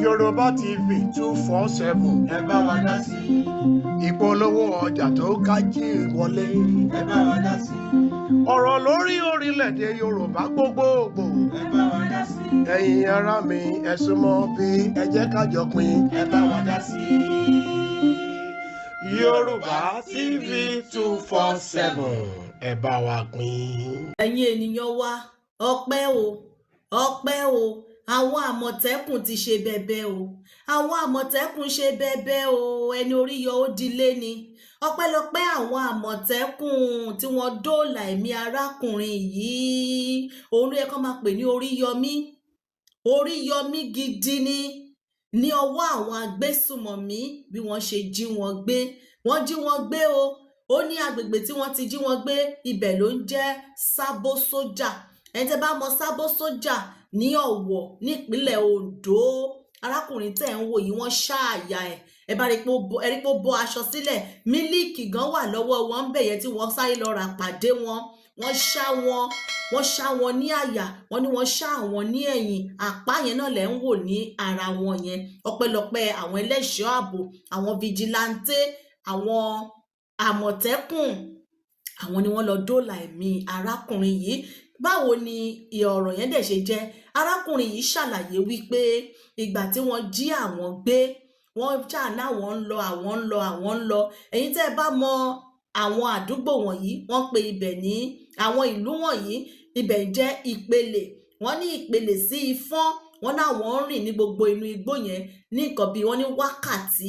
Yorùbá TV 247 ẹ bá wa dá sí i. ìpolówó ọjà tó kájí wọlé. ẹ bá wa dá sí i. ọ̀rọ̀ lórí orílẹ̀-èdè Yorùbá gbogbogbò. ẹ bá wa dá sí i. ẹ̀yin ará mi ẹ súnmọ́ bí ẹ jẹ́ ká jọ pín. ẹ bá wa dá sí i. Yorùbá TV 247 ẹ bá wa pín. ẹ̀yin ènìyàn wa ọpẹ́ o àwọn àmọ̀tẹ́kùn ti ṣe bẹbẹ o àwọn àmọ̀tẹ́kùn ṣe bẹbẹ o ẹni orí yọ ó dilé ni ọpẹ́lọpẹ́ àwọn àmọ̀tẹ́kùn tí wọ́n dóòlà ẹ̀mí arákùnrin yìí òun ló yẹ kó máa pè ní Oríyọmí gidi ni ní ọwọ́ àwọn agbésùmọ̀mí bí wọ́n ṣe jí wọn gbé o ó ní agbègbè tí wọ́n ti jí wọn gbé ibẹ̀ ló ń jẹ́ Sábó Sójà ẹni tẹ́ bá mọ Sábó Sójà ní Ọ̀wọ̀ nípínlẹ̀ Oǹdó arákùnrin tẹ́ ń wò yìí wọ́n ṣáàyà ẹ bá rí pé ó bọ́ aṣọ sílẹ̀ mílíìkì gan wà lọ́wọ́ wọn ń bẹ̀yẹ tí wọ́n sáré lọ rà pàdé wọ́n ṣá wọn ní àyà wọ́n ní wọ́n ṣá àwọn ní ẹ̀yìn àpá yẹn náà lẹ̀ ń wò ní ara wọn yẹn ọpẹ́lọpẹ́ àwọn ẹlẹ́ṣọ́ ààbò àwọn fìjìláńtẹ́ àwọn àmọ̀tẹ́kùn àwọn ni wọ́n lọ dóòlà ẹ̀mí arákùnrin yìí báwo ni ọ̀rọ̀ yẹn dẹ̀ ṣe jẹ́ arákùnrin yìí ṣàlàyé wípé ìgbà tí wọ́n jí àwọn gbé wọ́n jà náà àwọn ń lọ ẹ̀yin tẹ́ ẹ bá mọ àwọn àdúgbò wọ̀nyí wọ́n pe ibẹ̀ ní àwọn ìlú wọ̀nyí ibẹ̀ jẹ́ Ìpele wọ́n ní Ìpele sí Ifọ̀n wọ́n náà wọ́n rìn ní gbogbo inú igbó yẹn ní nǹkan bíi wọ́n ní wákàtí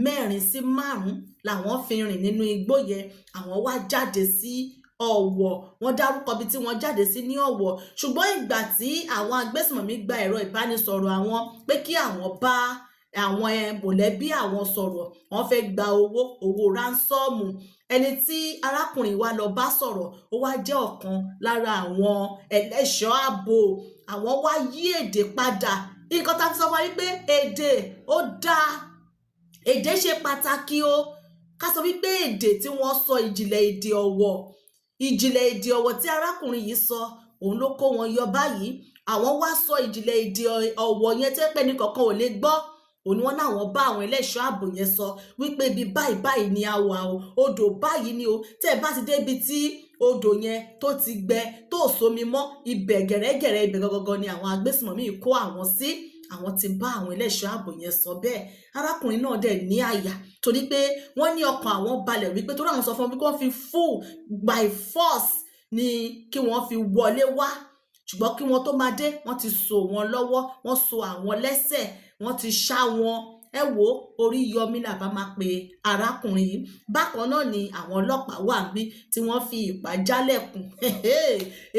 4 sí 5 làwọn fi rìn nínú igbó yẹn àwọn wá jáde sí Ọ̀wọ̀ wọ́n dárúkọ bí tí wọ́n jáde sí ní Ọ̀wọ̀ ṣùgbọ́n ìgbà tí àwọn agbésùnmọ̀mí gba ẹ̀rọ ìbánisọ̀rọ̀ àwọn pé kí àwọn bá àwọn mọ̀lẹ́bí àwọn sọ̀rọ̀ wọ́n fẹ́ gba owó ránsọ́ọ̀mù ẹni tí arákùnrin wa lọ bá sọ̀rọ̀ ó wá jẹ́ ọ̀kan lára àwọn ẹlẹ́ṣọ́ ààbò àwọn wá yí èdè padà nǹkan tá a fi sọ wáyé pé èdè ó dáa èdè ṣe pàtàkì o ká sọ wípé èdè tí wọ́n sọ ìjìnlẹ̀ èdè Ọ̀wọ̀ tí arákùnrin yìí sọ òun ló kó wọn yọ báyìí àwọn wá sọ ìjìnlẹ̀ èdè Ọ̀wọ̀ yẹn tẹ́ pẹ́ ní kankan ò lè gbọ́ òun ni wọ́n náwọn bá àwọn ẹlẹ́ṣọ́ ààbò yẹn sọ wípé ibi báyìí ni a wà o odò báyìí ni o tẹ́ ẹ bá ti débi tí odò yẹn tó ti gbẹ tó sómi mọ́ ibẹ̀ gẹ̀rẹ́gẹ̀rẹ́ ibẹ̀ gangan ni àwọn agbésùnmọ̀mí kó àwọn sí àwọn ti bá àwọn ẹlẹ́ṣọ́ ààbò yẹn sọ bẹ́ẹ̀ arákùnrin náà dẹ̀ ní àyà torí pé wọ́n ní ọkàn àwọn balẹ̀ wípé torí àwọn sọ fún wọn pé wọ́n fi full by force ni kí wọ́n fi wọlé wá ṣùgbọ́n kí wọ́n tó máa dé wọ́n ti so wọn lọ́wọ́ wọ́n so àwọn lẹ́sẹ̀ wọ́n ti ṣá wọn ẹ wo Oríyọmí làbá máa pe arákùnrin yìí bákan náà ni àwọn ọlọ́pàá wà níbí tí wọ́n fi ìpá jálẹ̀kùn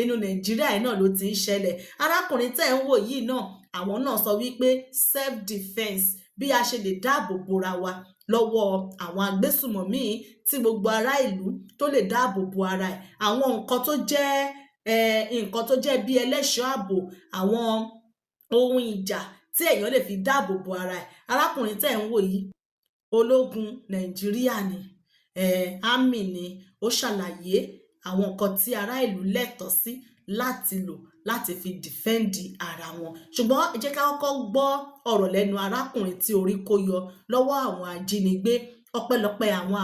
inú Nàìjíríà yìí náà ló ti ń ṣẹlẹ̀ arákùnrin tẹ́ ń wò yìí náà àwọn náà sọ wípé self defence bí a ṣe lè dáàbò bora wa lọ́wọ́ àwọn agbésùmọ̀mí tí gbogbo ará ìlú tó lè dáàbò bo ara ẹ̀ àwọn nǹkan tó jẹ́ bí ẹlẹ́ṣọ́ ààbò àwọn ohun ìjà tí èèyàn lè fi dáàbò bo ara ẹ̀ arákùnrin tẹ́ ń wò yìí ológun Nàìjíríà ni army ni ó ṣàlàyé àwọn nǹkan tí ará ìlú lẹ́tọ̀ọ́ sí láti lò láti fi dìfẹ́ǹdì ara wọn ṣùgbọ́n ẹ jẹ́ ká kọ́kọ́ gbọ́ ọ̀rọ̀ lẹ́nu arákùnrin tí orí kó yọ lọ́wọ́ àwọn ajínigbé ọpẹ́lọpẹ́ àwọn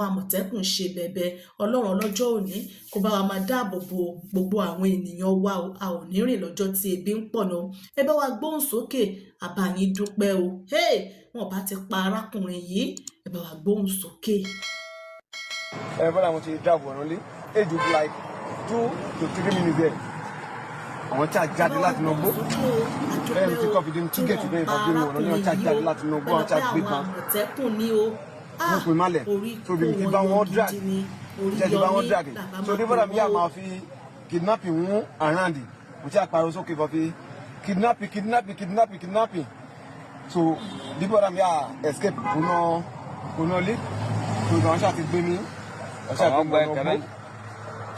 àmọ̀tẹ́kùn ṣe bẹbẹ Ọlọ́run ọlọ́jọ́ òní kó bá wa máa dáàbò bo gbogbo àwọn ènìyàn wa a ò ní rìn lọ́jọ́ tí ebi ń pọ̀ náà ẹ bá wa gbóhùn sókè àbáyín dúpẹ́ o wọn bá ti pa arákùnrin yìí ẹ bá wa gbóhùn sókè. ẹ bọ́dà mo ti dáàbò ọ̀rọ̀ lé age of like 2 to 3 minutes there àwọn tí a jáde láti náà gbó ẹ̀rù tí kò fi dín tí gẹ̀ẹ́tì bẹ́ẹ̀ ìfàgbé wọn lọ́ní ọ̀tí a jáde láti náà gbó àwọn tí a gbé kan wọ́n pè málẹ̀ tó bí mi bá wọn drag jẹ́jú bá wọn drag so ní bọ́dà mi yà máa fi kidnapping mú àrándì mo ti àpàrọ̀ sókè fọ́ fi kidnapping so bí bọ́dà mi yà escape kùnà lé so ìgbà wọn ṣáà ti gbé mi ọ̀ṣà tó gbé mi wọ̀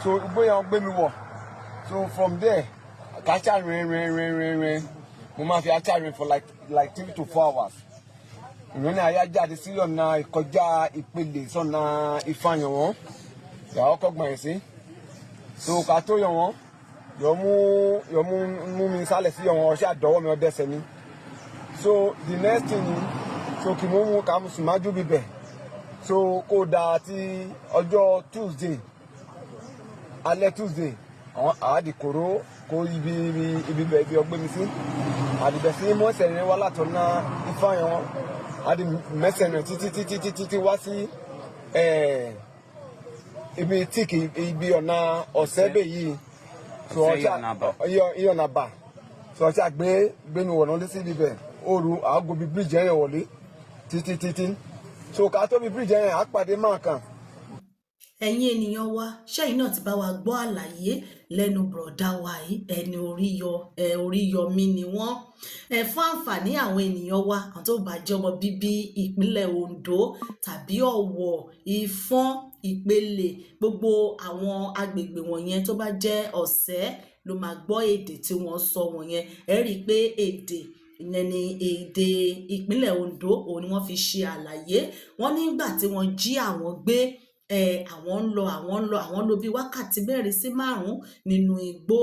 so bóyá wọn gbé mi wọ̀ so from there kàchá rìn mo máa fi achá rìn for like 3 to 4 hours ìrìn náà ayá jáde sí ọ̀nà ìkọjá Ìpele sọ̀nà Ìfàyàn wọn ìyàwó kọ́gbọ̀n ẹ̀ sí so ká tó yàn wọ́n mú mi sálẹ̀ sí ọ̀hún ọṣẹ́ àdọ́wọ́ mi ọdẹ́sẹ̀ mi. So the next thing so kì mú ká sùn májú bíbẹ̀. So kó da ti ọjọ́ Tuesday alẹ́ Tuesday àwọn àdìkòrò kó ibi bẹ̀ ibi ọgbẹ́ mi sí. Àdìbẹ̀ sí mọ́sẹ̀rin wá látọ̀ ná ifá yẹn àdì mẹ́sẹ̀rin títí wá sí ibi tíkì ibi ọ̀nà ọ̀sẹ́bẹ̀ yìí. So ọ̀nà bà. So ọ̀ṣà gbé mi wọ̀nà lé sí ibi bẹ̀. Oru àgọ́ bí bíríjì yẹn wọlé títí. So ká tó bí bíríjì yẹn àpàdé máa kàn. Ẹ̀yin ènìyàn wa ṣẹ́yìn náà ti bá wa gbọ́ àlàyé lẹ́nu bùrọ̀dá wa yìí ẹni Oríyọmí ni wọ́n. Fún àǹfààní àwọn ènìyàn wa àwọn tó bá jẹ́ ọmọ bíbí ìpínlẹ̀ Ondo tàbí Ọ̀wọ̀, Ìfọ̀n, Ìpele, gbogbo àwọn agbègbè wọ̀nyẹn tó bá jẹ́ Ọ̀sẹ́ ló máa gbọ́ èdè tí wọ́n sọ wọ̀nyẹn. Ẹ rí i pé èdè ìyẹn ni èdè ìpínlẹ̀ Ondo òun ni wọ́n fi ṣe àlàyé. Wọ́n nígbà tí wọ́n jí àwọn gbé àwọn ń lọ bí wákàtí mẹ́rin sí 5 nínú igbó.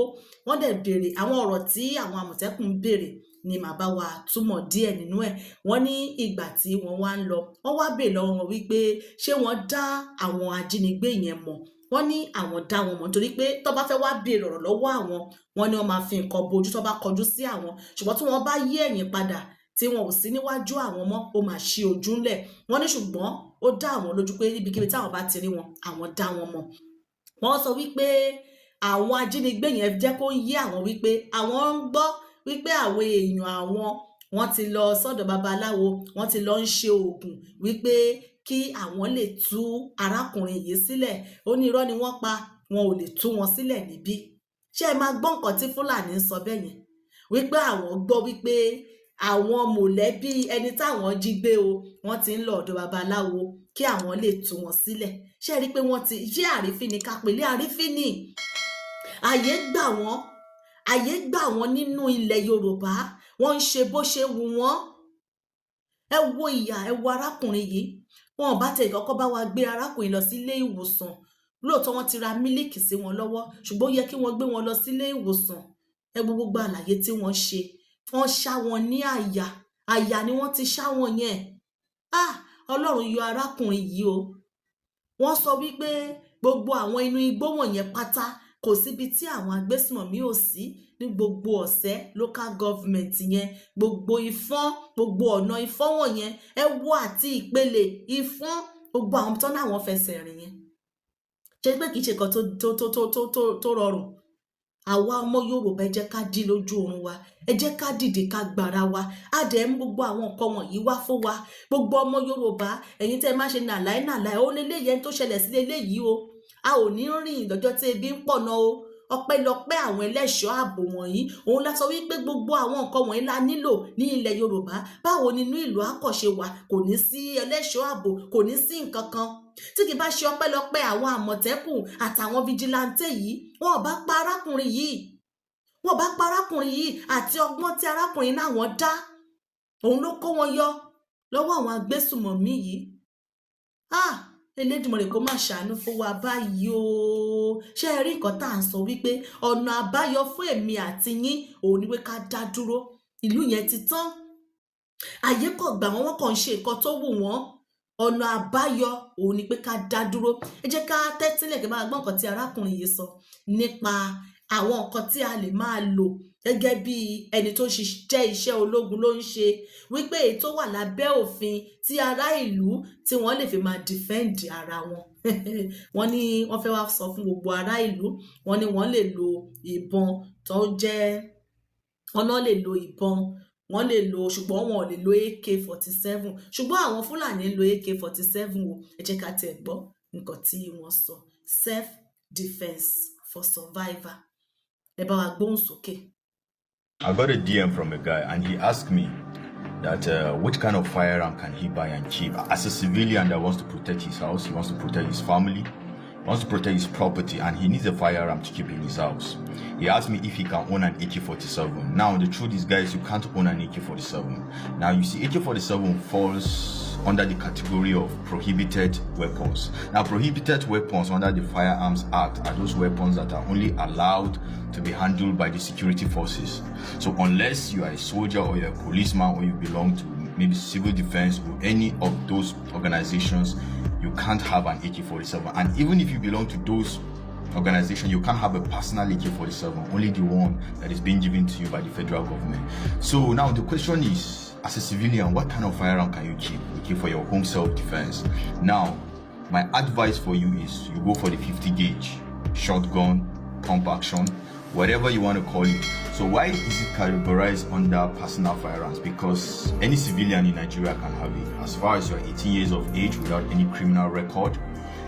Wọ́n dẹ̀ béèrè àwọn ọ̀rọ̀ tí àwọn Àmọ̀tẹ́kùn ń béèrè ni màá bá wa túmọ̀ díẹ̀ nínú ẹ̀. Wọ́n ní ìgbà tí wọ́n wá ń lọ wọ́n wá béèrè lọ́wọ́ wọn wípé ṣé wọ́n dá àwọn ajínigbé yẹn mọ̀. Wọ́n ní àwọn dá wọn mọ̀ nítorí pé tó bá fẹ́ wá béèrè ọ̀rọ̀ lọ́wọ́ àwọn, wọ́n ní wọ́n máa fi nǹkan bojú tó bá kọjú sí àwọn, ṣùgbọ́n tí wọ́n bá yí ẹ̀yìn padà tí wọn ò sí níwájú àwọn mọ́ ó máa ṣí ojú ńlẹ̀. Wọ́n ní ṣùgbọ́n ó dá àwọn lójú pé níbikíbi táwọn bá ti rí wọn àwọn dá wọn mọ̀. Wọ́n sọ wípé àwọn ajínigbé yẹn jẹ́ kó yé àwọn wípé àwọn ń gbọ́ wípé àwọn èèyàn àwọn wọ́n ti lọ sọ́dọ̀ babaláwo, wọ́n ti lọ ń ṣe oògùn wípé kí àwọn lè tú arákùnrin yìí sílẹ̀. Ó ní irọ́ ni wọ́n pa, wọn ò lè tú wọn sílẹ̀ níbí. Ṣé ẹ máa gbọ́ nǹkan tí Fúlàní ń sọ bẹ́ẹ̀ yẹn wípé àwọn gbọ́ wípé àwọn mọ̀lẹ́bí ẹni táwọn jí gbé o wọ́n ti ń lọ ọ̀dọ̀ babaláwo kí àwọn lè tú wọn sílẹ̀. Ṣé rí i pé wọ́n ti ṣé àrífín ni ká pèlé àrífín ni. Àyè gbà wọ́n nínú ilẹ̀ Yorùbá, wọ́n ń ṣe bó ṣe wù wọ́n. Ẹ wo ìyà, ẹ wo arákùnrin yìí. Wọn ò bá tẹ̀ kọ́kọ́ bá wa gbé arákùnrin lọ sí ilé ìwòsàn. Lóòótọ́ wọ́n ti ra mílíkì sí wọn lọ́wọ́ ṣùgbọ́n ó yẹ kí wọ́n gbé wọn lọ sí ilé ìwòsàn. Ẹ wo gbogbo àlàyé tí wọ́n ṣe. Wọ́n ṣá wọn ní àyà ni wọ́n ti ṣá wọn yẹn. Ọlọ́run yọ arákùnrin yìí o. Wọ́n sọ wípé gbogbo àwọn inú igbó wọ̀nyẹn pátá kò síbi tí àwọn agbésùnmọ̀mí ò sí ní gbogbo Ọ̀sẹ́ local government yẹn, gbogbo Ìfọ̀n, gbogbo ọ̀nà Ìfọ̀n wọ̀nyẹn, ẹ wo àti Ìpele, Ìfọ̀n, gbogbo àwọn tó náà wọ́n fẹsẹ̀ rìn yẹn. Ṣé pé kìí ṣe kan tó rọrùn? Àwa ọmọ Yorùbá ẹ jẹ́ ká dí lójú oorun wa, ẹ jẹ́ ká dìde ká gbára wa. A dẹ̀ ń gbogbo àwọn nǹkan wọ̀nyí wá fún wa. Gbogbo ọmọ Yorùbá ẹ̀yin tẹ́ ẹ má ṣe nàláì ó léléyẹn tó ṣẹlẹ̀ sí léléyìí o. A ò ní rìn lọ́jọ́ tí ebi ń pọ̀ náà o. Ọpẹ́lọpẹ́ àwọn ẹlẹ́ṣọ́ ààbò wọ̀nyí òun la sọ wípé gbogbo àwọn nǹkan wọ̀nyí la nílò ní ilẹ̀ Yorùbá. Báwo nínú ìlú àkọ́ṣe wà kò ní sí ẹlẹ́ṣọ́ ààbò, kò ní sí nǹkan kan. Tí kì bá ṣe ọpẹ́lọpẹ́ àwọn Àmọ̀tẹ́kùn àtàwọn fìjìláńtẹ́ yìí, wọn ò bá pa arákùnrin yìí. Àti ọgbọ́n tí arákùnrin náà wọ́n dá òun ló kó wọn yọ lọ́wọ́ àwọn agbésùmọ̀mí yìí. Elédùmarè kó má ṣàánú fún wa báyìí o. Ṣé ẹ rí nǹkan tá à ń sọ wípé ọ̀nà àbáyọ fún èmi àti yín òun ni pé ká dá dúró. Ìlú yẹn ti tán. Àyè kò gbà wọ́n kàn ń ṣe nǹkan tó wù wọ́n. Ọ̀nà àbáyọ òun ni pé ká dá dúró. Ẹ jẹ́ ká tẹ́tílẹ̀ kí n máa gbọ́ nǹkan tí arákùnrin yìí sọ nípa àwọn nǹkan tí a lè máa lò gẹ́gẹ́ bí ẹni tó jẹ́ iṣẹ́ ológun ló ń ṣe, wípé èyí tó wà lábẹ́ òfin tí ará ìlú tí wọ́n lè fi máa defend ara wọn. Wọ́n ní wọ́n fẹ́ wá sọ fún gbogbo ará ìlú, wọ́n ní wọ́n lè lo ìbọn tó jẹ́ wọ́n náà lè lo ìbọn, wọ́n lè lo ṣùgbọ́n wọn ò lè lo AK-47 ṣùgbọ́n àwọn Fúlàní ń lo AK-47 o. Ẹ jẹ́ ká tẹ̀ gbọ́ nǹkan tí wọ́n sọ. Self defence for survivor. Ẹ bá wa gbóhùn sókè. I got a DM from a guy and he asked me that which kind of firearm can he buy and keep. As a civilian that wants to protect his house, he wants to protect his family, wants to protect his property, and he needs a firearm to keep in his house. He asked me if he can own an AK-47. Now, the truth is, guys, you can't own an AK-47. Now, you see, AK-47 falls under the category of prohibited weapons. Now, prohibited weapons under the Firearms Act are those weapons that are only allowed to be handled by the security forces. So unless you are a soldier or you're a policeman or you belong to maybe civil defense or any of those organizations, you can't have an AK-47. And even if you belong to those organizations, you can't have a personal AK-47, only the one that is being given to you by the federal government. So now the question is, as a civilian, what kind of firearm can you keep, okay, for your home self-defense? Now, my advice for you is you go for the 50 gauge shotgun, pump action, whatever you want to call it. So why is it categorized under personal firearms? Because any civilian in Nigeria can have it. As far as you're 18 years of age without any criminal record,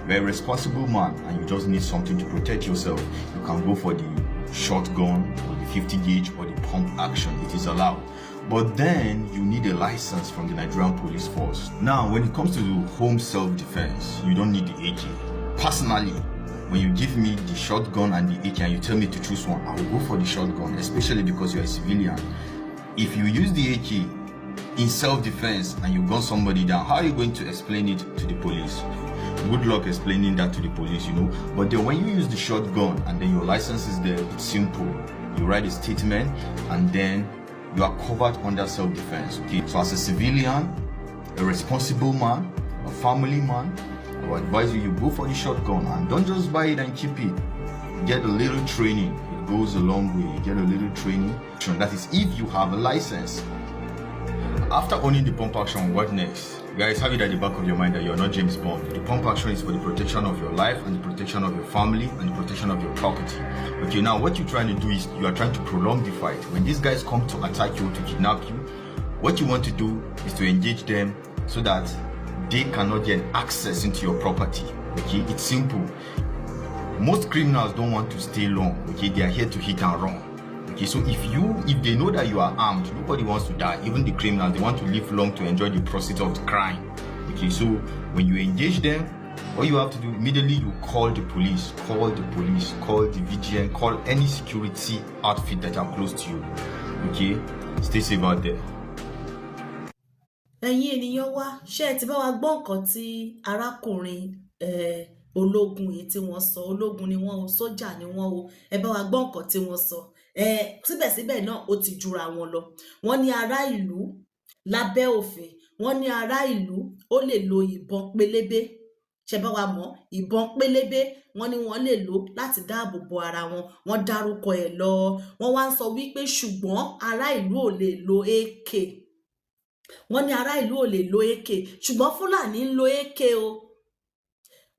you're a responsible man and you just need something to protect yourself, you can go for the shotgun or the 50 gauge or the pump action. It is allowed. But then you need a license from the Nigerian Police Force. Now, when it comes to home self-defense, you don't need the AK. Personally, when you give me the shotgun and the AK and you tell me to choose one, I will go for the shotgun, especially because you're a civilian. If you use the AK in self-defense and you gun somebody down, how are you going to explain it to the police? Good luck explaining that to the police, you know. But then when you use the shotgun and then your license is there, it's simple. You write a statement and then you are covered under self-defense, okay? So as a civilian, a responsible man, a family man, I would advise you go for the shotgun and don't just buy it and keep it. Get a little training. It goes a long way. Get a little training. That is if you have a license. After owning the pump action, what next? Guys, have it at the back of your mind that you're not James Bond. The pump action is for the protection of your life and the protection of your family and the protection of your property. Okay, now what you're trying to do is you are trying to prolong the fight. When these guys come to attack you, to kidnap you, what you want to do is to engage them so that they cannot get access into your property. Okay, it's simple. Most criminals don't want to stay long. Okay, they are here to hit and run. Okay, so if they know that you are armed, nobody wants to die. Even the criminals, they want to live long to enjoy the proceeds of the crime. Okay, so when you engage them, all you have to do immediately, you call the police, call the VGN, call any security outfit that are close to you. Okay, stay safe out there. Ẹ̀yin ènìyàn wa, ṣé ẹ ti bá wa gbọ́ nǹkan tí arákùnrin ológun yìí tí wọ́n sọ? Ológun ni wọ́n o, sójà ni wọ́n o, ẹ bá wa gbọ́ nǹkan tí wọ́n sọ. Síbẹ̀síbẹ̀ náà ó ti jura wọn lọ. Wọ́n ní ará ìlú lábẹ́ òfin, wọ́n ní ará ìlú ó lè lo ìbọn pélébé. Ṣé bá wa mọ̀, ìbọn pélébé wọ́n ní wọ́n lè lò láti dáàbò bo ara wọn. Wọ́n dárúkọ ẹ̀ lọ. Wọ́n wá ń sọ wípé ṣùgbọ́n ará ìlú ò lè lo AK. Wọ́n ní ará ìlú ò lè lo AK, ṣùgbọ́n Fúlàní ń lo AK o.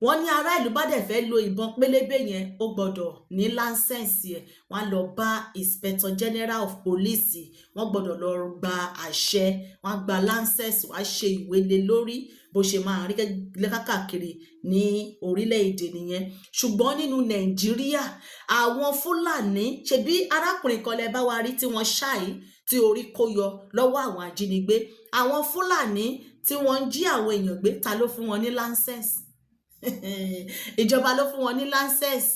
Wọ́n ní ará ìlú bá dẹ̀ fẹ́ lo ìbọn pélébé yẹn, ó gbọ́dọ̀ ní láńsẹ̀nsì ẹ̀. Wọ́n lọ bá Inspector General of Police, wọ́n gbọ́dọ̀ lọ gba àṣẹ, wọ́n gba láńsẹ̀nsì, wọ́n ṣe ìwé lé lórí bó ṣe máa rí káàkiri ní orílẹ̀-èdè nìyẹn. Ṣùgbọ́n nínú Nàìjíríà, àwọn Fúlàní, ṣebí arákùnrin kan lẹ bá wa rí tí wọ́n ṣáì tí orí kó yọ lọ́wọ́ àwọn ajínigbé. Àwọn Fúlàní tí wọ́n ń jí àwọn èèyàn gbé, ta ló fún wọn ní láńsẹ̀nsì? Ìjọba ló fún wọn ní láńsẹ̀nsì.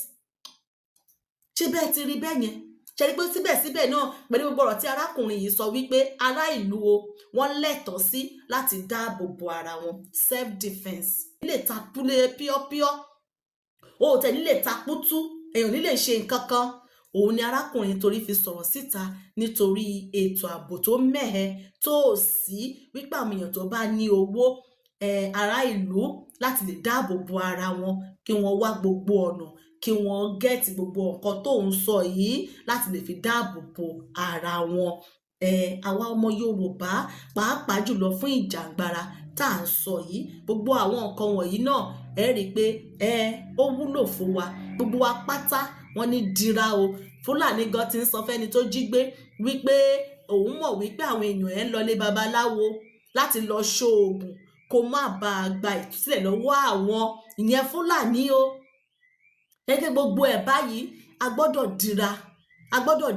Ṣé bẹ́ẹ̀ ti rí bẹ́ẹ̀ yẹn? Ṣé rí pé síbẹ̀síbẹ̀ náà pẹ̀lú gbogbo ọ̀rọ̀ tí arákùnrin yìí sọ wípé ará ìlú o, wọ́n lẹ́tọ̀ọ́ sí láti dáàbò bo ara wọn, self defence. Nílé takú lé píọ́píọ́, o ò tẹ̀ nílé takútú, èèyàn nílé ṣe nǹkan kan. Òun ni arákùnrin torí fi sọ̀rọ̀ síta nítorí ètò ààbò tó mẹ́hẹ tó sí wípé àwọn èèyàn tó bá ní owó ará ìlú láti lè dáàbò bo ara wọn, kí wọ́n wá gbogbo ọ̀nà, kí wọ́n gẹ́ẹ̀tì gbogbo nǹkan tó ń sọ yìí láti lè fi dáàbò bo ara wọn. Àwa ọmọ Yorùbá pàápàá jùlọ fún ìjàngbara tá à ń sọ yìí, gbogbo àwọn nǹkan wọ̀nyí náà ẹ rí i pé ó wúlò fún wa. Gbogbo wa pátá wọ́n ní dira o. Fúlàní gan ti ń sọ fẹ́ni tó jí gbé wípé òun mọ̀ wípé àwọn èèyàn ń lọlé babaláwo láti lọ ṣoògùn kó má bàa gba ìtúsílẹ̀ lọ́wọ́ àwọn ìyẹn Fúlàní o. Gẹ́gẹ́ gbogbo ẹ̀ báyìí a gbọ́dọ̀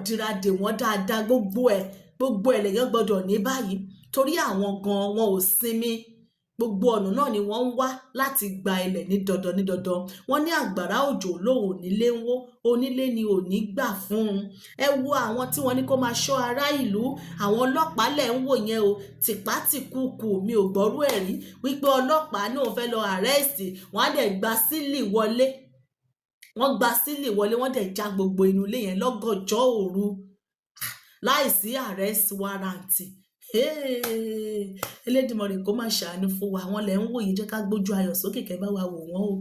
dira dè wọ́n dáadáa. Gbogbo ẹ̀ lèyàn gbọ́dọ̀ ní báyìí torí àwọn gan wọn ò sinmi. gbogbo ọ̀nà náà ni wọ́n ń wá láti gba ilẹ̀ ní dandan wọ́n ní àgbàrá òjò lòun nílé ń wó onílé ni ò ní gbà fún un. ẹ wo àwọn tí wọ́n ní kó máa ṣọ́ ará ìlú, àwọn ọlọ́pàá lẹ̀ ń wò yẹn o, tìpátìkúùkù mi ò gbọ́rú ẹ̀ rí wípé ọlọ́pàá náà fẹ́ lọ àrẹ́ẹ̀sì wọ́n á dẹ̀ gba sílì wọlé, wọ́n gba sílì wọlé wọ́n dẹ̀ já gbogbo inú ilé yẹn lọ́gànjọ́ òru láìsí àrẹ́ẹ̀sì wárántì. Elédùmarè kó má ṣàánú fún wa, àwọn lẹ̀ ń wò yìí, jẹ́ ká gbójú ayọ̀ sókè kẹ́ bá wa wò wọ́n o.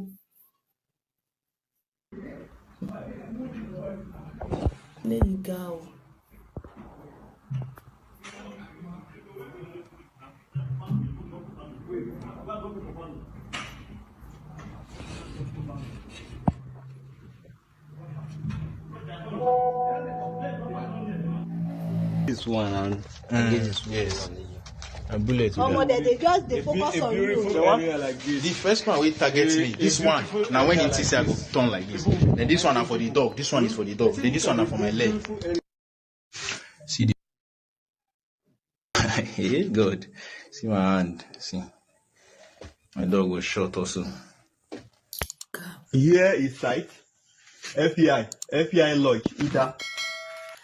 Léyìí ga o. This one and this one. Yes. A bullet. They just they focus on you. The first one will target me. This one. Now when it is I go turn like this. Then this one are for the dog. This one is for the dog. Then this one are for my leg. See the hey, good. See my hand. See. My dog was shot also. Here is site. FBI lodge, Ida.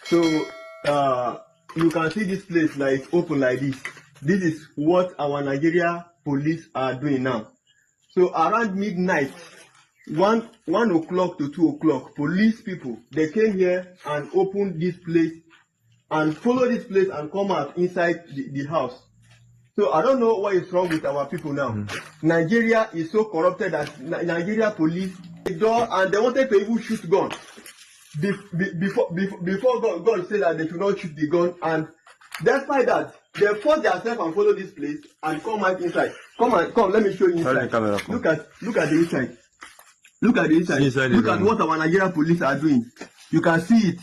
So you can see this place like open like this. This is what our Nigeria police are doing now. So around midnight, 1 o'clock to 2 o'clock, police people, they came here and opened this place and follow this place and come out inside the house. So I don't know what is wrong with our people now. Nigeria is so corrupted that Nigeria police the door and they wanted to even shoot gun. Before God said that they should not shoot the gun, and despite that, they forced themselves and follow this place and come out inside. Come, let me show you inside. Look at the inside. Look at the inside. Look at what our Nigeria police are doing. You can see it.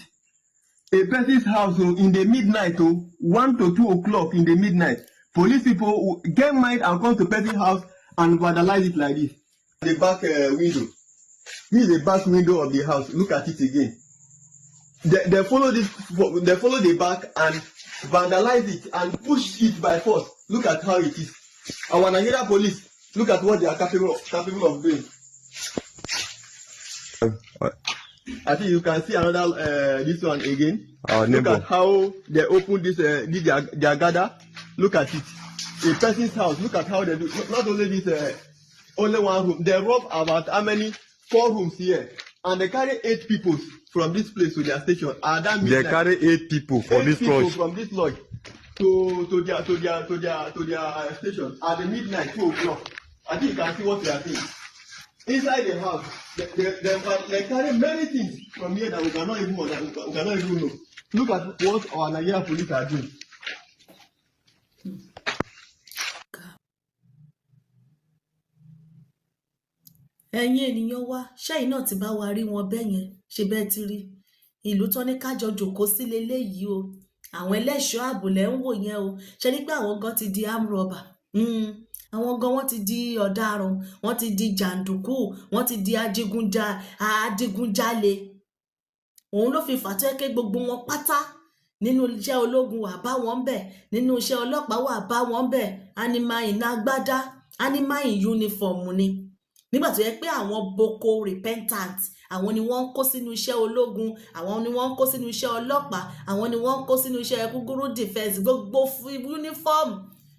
A person's house in the midnight, 1 to 2 o'clock in the midnight. Police people get mad and come to person's house and vandalize it like this. The back window. This is the back window of the house. Look at it again. They follow this. They follow the back and vandalize it and push it by force. Look at how it is. Our Nigeria police. Look at what they are capable of doing. I think you can see another this one again. Look at how they open this their gather. Look at it. A person's house. Look at how they do. Not only this, only one room. They rob about how many? 4 rooms here, and they carry 8 people from this place to their station. They carry 8 people for this lodge. From this lodge to their station at the midnight 2 o'clock. I think you can see what they are doing inside the house. They carry many things from here that we cannot even know. Look at what our Nigerian police are doing. Ẹ̀yin ènìyàn wa, ṣẹ́yìn náà ti bá wa rí wọn bẹ́ẹ̀ yẹn, ṣe bẹ́ẹ̀ ti rí ìlú tán ní kájọ jòkó sí leléyìí o. Àwọn ẹlẹ́ṣọ́ ààbò lẹ́ ń wò yẹn o. Ṣe ní pé àwọn gan ti di armed robber. Àwọn gan wọ́n ti di ọ̀daràn, wọ́n ti di jàǹdùkú, wọ́n ti di adigunjalè. Òun ló fi fàtọ́ ké gbogbo wọn pátá nínú iṣẹ́ ológun wà bá wọn bẹ̀, nínú iṣẹ́ ọlọ́pàá wà bá wọn bẹ̀, animal in agbádá, animal in uniform ni. Nígbà tó yẹ pé àwọn boko repentant, àwọn ni wọ́n ń kó sínú iṣẹ́ ológun, àwọn ni wọ́n ń kó sínú iṣẹ́ ọlọ́pàá, àwọn ni wọ́n ń kó sínú iṣẹ́ kúkúrú defense, gbogbo uniform,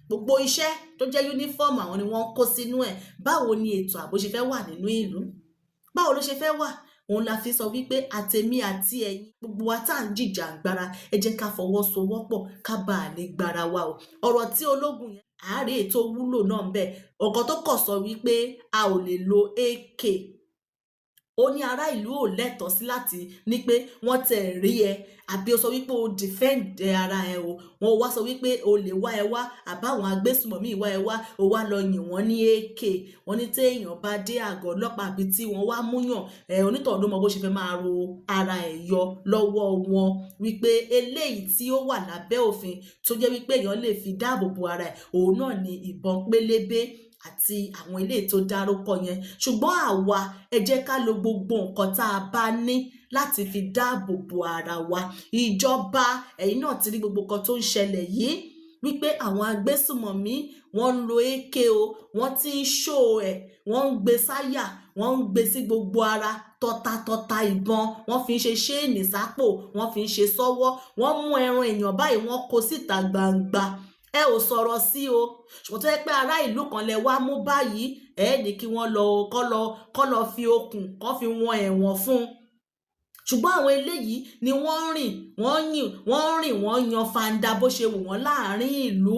gbogbo iṣẹ́ tó jẹ́ uniform àwọn ni wọ́n ń kó sínú ẹ̀. Báwo ni ètò ààbò ṣe fẹ́ wà nínú ìlú? Báwo ló ṣe fẹ́ wà? Òun la fi sọ wípé àtèmi àti ẹ̀yin gbogbo wa tá à ń jìjà agbára, ẹ jẹ́ ká fọwọ́sowọ́pọ̀ ká bàa lè gbára wa o. Ọ̀rọ̀ tí ológun yẹn àárẹ̀ ètò wúlò náà ń bẹ. Ọ̀kan tó kọ̀ sọ wípé a ò lè lo AK. Ó ní ará ìlú ò lẹ́tọ̀ọ́ sí láti ní pé wọ́n tẹ̀ rí ẹ àbí ó sọ wípé o defend ara ẹ o. Wọ́n wá sọ wípé o lè wá ẹ wá àbáwọn agbésùmọ̀mí wá ẹ wá o wá lọ yìn wọ́n ní AK. Wọ́n ní téèyàn bá dé àgọ́ ọlọ́pàá àbí tí wọ́n wá múyàn onítọ̀hún ló mọ bó ṣe fẹ́ máa ro ara ẹ̀ yọ lọ́wọ́ wọn wípé eléyìí tí ó wà lábẹ́ òfin tó jẹ́ wípé èèyàn lè fi dáàbò bo ara ẹ̀ òun náà ni ìbọn pélébé àti àwọn ilé tó dárúkọ yẹn. Ṣùgbọ́n àwa ẹ jẹ́ ká lo gbogbo nǹkan tá a bá ní láti fi dáàbò bo ara wa. Ìjọba ẹ̀yin náà ti rí gbogbo nǹkan tó ń ṣẹlẹ̀ yìí wípé àwọn agbésùmọ̀mí wọ́n ń lo AK o, wọ́n ti ń ṣó ẹ̀, wọ́n ń gbé sáyà, wọ́n ń gbé sí gbogbo ara, tọ́ta ìbọn, wọ́n fi ń ṣe ṣéènì sápò, wọ́n fi ń ṣe sọ́wọ́, wọ́n mú ẹran èèyàn báyìí wọ́n kó síta gbangba. Ẹ ò sọ̀rọ̀ sí o, ṣùgbọ́n tó yẹ pé ará ìlú kan lẹ wá mú báyìí, ẹ ní kí wọ́n kọ́ lọ fi okùn kọ́ fi wọn ẹ̀wọ̀n fún un. Ṣùgbọ́n àwọn eléyìí ni wọ́n yan fanda bó ṣe wù wọ́n láàrin ìlú.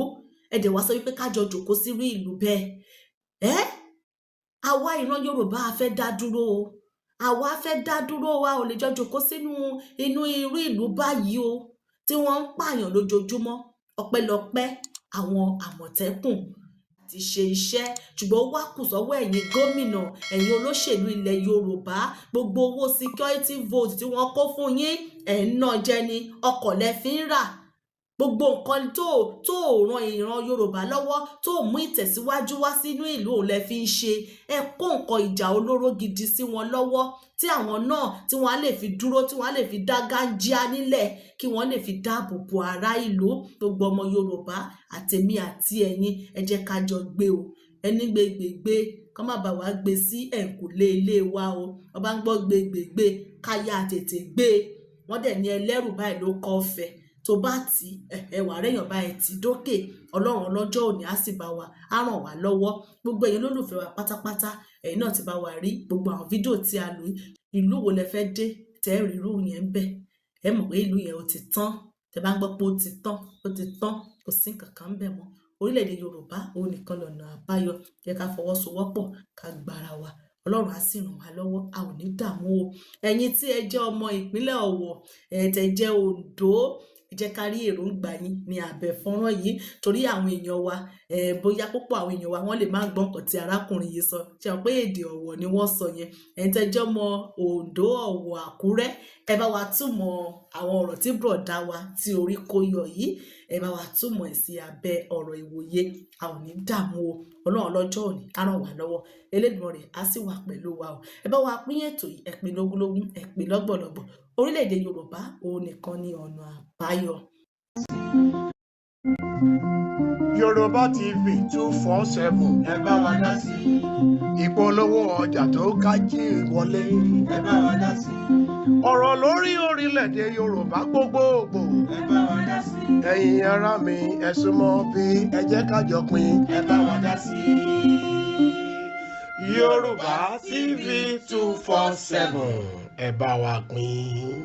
Ẹ̀dẹ̀ wá sọ wípé kájọ jòkó sírú ìlú bẹ́ẹ̀. Àwa ìran Yorùbá a fẹ́ dá dúró o, àwa fẹ́ dá dúró wa ò lè jọ jòkó sínú inú irú ìlú báyìí o tí wọ́n ń pààyàn lójoojúmọ́. Ọpẹ́lọpẹ́ àwọn Àmọ̀tẹ́kùn ti ṣe iṣẹ́, ṣùgbọ́n ó wá kù sọ́wọ́ ẹ̀yin gómìnà, ẹ̀yin olóṣèlú ilẹ̀ Yorùbá, gbogbo owó security vote tí wọ́n kó fún yín ẹ̀ ń ná jẹ ni, ọkọ̀ lẹ fi ń rà. Gbogbo nǹkan tó ràn ìran Yorùbá lọ́wọ́, tó mú ìtẹ̀síwájú wá sínú ìlú òun lẹ fi ń ṣe. Ẹ kó nǹkan ìjà olóró gidi sí wọn lọ́wọ́ tí àwọn náà tí wọ́n á lè fi dúró, tí wọ́n á lè fi dá gánjíá nílẹ̀, kí wọ́n lè fi dáàbò bo ará ìlú. Gbogbo ọmọ Yorùbá àtèmi àti ẹ̀yin ẹ jẹ́ ká jọ gbé o. Ẹni gbégbègbè kọ́ má bà wá gbé sí ẹ̀kúnlé ilé wa o. Wọ́n bá ń gbọ́ gbégbègbè káyà tètè gbé. Wọ́n dẹ̀ ní ẹlẹ́rù báyìí ló kọ́ fẹ́. Tó bá tí ẹwà rẹ̀yàn bá ẹ̀ tí dókè, Ọlọ́run ọlọ́jọ́ òní á sì bá wa, á ràn wá lọ́wọ́. Gbogbo ẹ̀yin olólùfẹ́ wa pátápátá, ẹ̀yin náà ti bá wa rí gbogbo àwọn fídíò tí a lò. Ìlú wo lẹ fẹ́ dé tẹ́ rí irú yẹn ń bẹ̀? Ẹ mọ̀ pé ìlú yẹn ó ti tán. Tẹ́ bá ń gbọ́ pé ó ti tán, kò sí nǹkan kan ń bẹ̀ mọ́. Orílẹ̀-èdè Yorùbá òun nìkan lọ̀nà àbáyọ. Jẹ́ ká fọwọ́sowọ́pọ̀ ká gbára wa. Ọlọ́run á sì ràn wá lọ́wọ́, a ò ní dààmú o. Ẹ̀yin tí ẹ jẹ́ ọmọ ìpínlẹ̀ Ọ̀wọ̀, tẹ́ jẹ́ Oǹdó, ẹ jẹ́ ká rí èròǹgbà yín ní abẹ́ fọ́nrán yìí, torí àwọn èèyàn wa bóyá púpọ̀ àwọn èèyàn wa wọ́n lè má gbọ́ nǹkan tí arákùnrin yìí sọ. Ṣé o pé èdè Ọ̀wọ̀ ni wọ́n sọ yẹn? Ẹ̀yin tẹ́ jẹ́ ọmọ Oǹdó, Ọ̀wọ̀, Àkúrẹ́, ẹ bá wa túmọ̀ àwọn ọ̀rọ̀ tí bùrọ̀dá wa tí orí kó yọ yìí, ẹ bá wa túmọ̀ ẹ̀ sí abẹ́ ọ̀rọ̀ ìwòye. A ò ní dààmú o. Ọlọ́run ọlọ́jọ́ òní á ràn wá lọ́wọ́. Elédùmarè á sì wà pẹ̀lú wa o. Ẹ bá wa pín ètò yìí, ẹ pín lógúnlógún, ẹ pín lọ́gbọ̀lọ́gbọ̀. Orílẹ̀-èdè Yorùbá òun nìkan ni ọ̀nà àbáyọ. Yorùbá TV 247. Ẹ bá wa dá sí. Ìpolówó ọjà tó kájí wọlé. Ẹ bá wa dá sí. Ọ̀rọ̀ lórí orílẹ̀-èdè Yorùbá gbogbogbò. Ẹ bá wa dá sí. Ẹ̀yin ará mi, ẹ súnmọ́ bí ẹ jẹ́ ká jọ pín. Ẹ bá wa dá sí. Yorùbá TV 247. Ẹ bá wa pín.